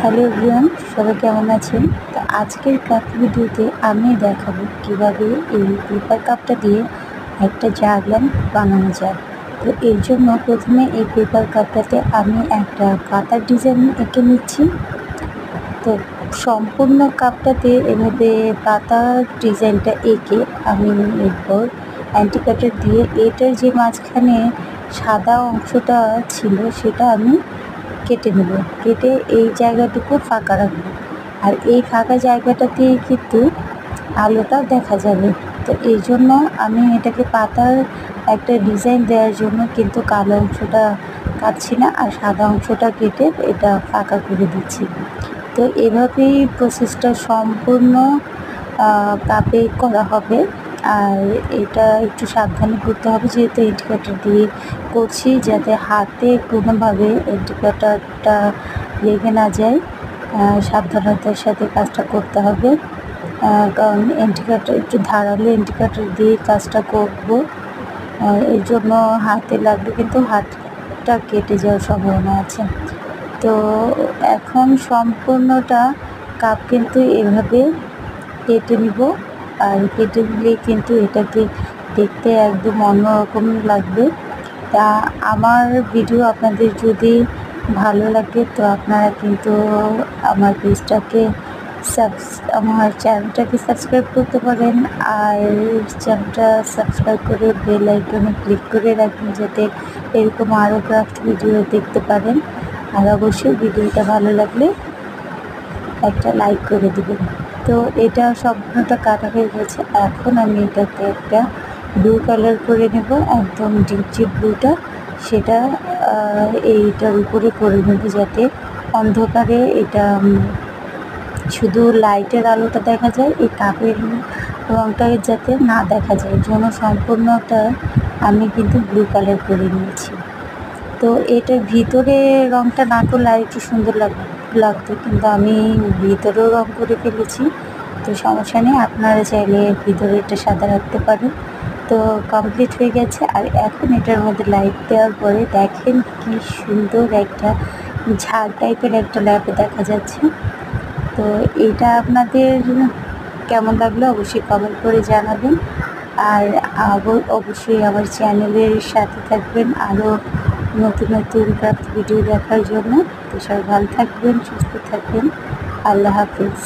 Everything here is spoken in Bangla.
হ্যালো এভরিওয়ান, সবাই কেমন আছেন? তো আজকের ক্রাফট ভিডিওতে আমি দেখাবো কিভাবে এই পেপার কাপটা দিয়ে একটা জার ল্যাম্প বানানো যায়। তো এর জন্য প্রথমে এই পেপার কাপটাতে আমি একটা পাতার ডিজাইন এঁকে নিচ্ছি। তো সম্পূর্ণ কাপটাতে এভাবে পাতার ডিজাইনটা এঁকে আমি এরপর অ্যান্টিকাটার দিয়ে এটার যে মাঝখানে সাদা অংশটা ছিল সেটা আমি কেটে নেব। কেটে এই জায়গাটুকু ফাঁকা রাখবো, আর এই ফাঁকা জায়গাটাতে কিন্তু আলোটা দেখা যাবে। তো এই জন্য আমি এটাকে পাতার একটা ডিজাইন দেওয়ার জন্য কিন্তু কালো অংশটা কাটছি না, আর সাদা অংশটা কেটে এটা ফাঁকা করে দিচ্ছি। তো এভাবেই প্রসেসটা সম্পূর্ণ কাপে করা হবে। আর এটা একটু সাবধানে করতে হবে, যেহেতু এন্টিকাটার দিয়ে করছি, যাতে হাতে কোনোভাবে এন্টিকাটারটা লেগে না যায়। সাবধানতার সাথে কাজটা করতে হবে, কারণ এন্টিকাটার একটু ধারালো এন্টিকাটার দিয়ে কাজটা করব। এর জন্য হাতে লাগলে কিন্তু হাতটা কেটে যাওয়ার সম্ভাবনা আছে। তো এখন সম্পূর্ণটা কাপ কিন্তু এভাবে কেটে নিব, আর কেটে নিলেই কিন্তু এটাকে দেখতে একদম অন্যরকম লাগবে। তা আমার ভিডিও আপনাদের যদি ভালো লাগে তো আপনারা কিন্তু আমার পেজটাকে আমার চ্যানেলটাকে সাবস্ক্রাইব করতে পারেন, আর চ্যানেলটা সাবস্ক্রাইব করে বেল আইকনে ক্লিক করে রাখুন, যাতে এরকম আরও ক্রাফট ভিডিও দেখতে পারেন। আর অবশ্যই ভিডিওটা ভালো লাগলে একটা লাইক করে দেবেন। তো এটা সম্পূর্ণটা কাটা হয়ে গেছে। এখন আমি এটাকে একটা ব্লু কালার করে নেব, একদম ডিপ যে ব্লুটা সেটা এইটার উপরে করে নেব, যাতে অন্ধকারে এটা শুধু লাইটের আলোটা দেখা যায়, এই কাপের রঙটা যাতে না দেখা যায়, জন্য সম্পূর্ণটা আমি কিন্তু ব্লু কালার করে নিয়েছি। তো এটার ভিতরে রঙটা না করলে আর একটু সুন্দর লাগতো, কিন্তু আমি ভিতরেও রঙ করে ফেলেছি। তো সমস্যা নেই, আপনারা চাইলে ভিতরে এটা সাদা রাখতে পারেন। তো কমপ্লিট হয়ে গেছে। আর এখন এটার মধ্যে লাইট দেওয়ার পরে দেখেন কি সুন্দর একটা ঝাড় টাইপের একটা ল্যাম্প দেখা যাচ্ছে। তো এটা আপনাদের কেমন লাগলো অবশ্যই কমেন্ট করে জানাবেন, আর অবশ্যই আমার চ্যানেলের সাথে থাকবেন আরও নতুন নতুন ক্রাফট ভিডিও দেখার জন্য। তো সবাই ভালো থাকবেন, সুস্থ থাকবেন। আল্লাহ হাফিজ।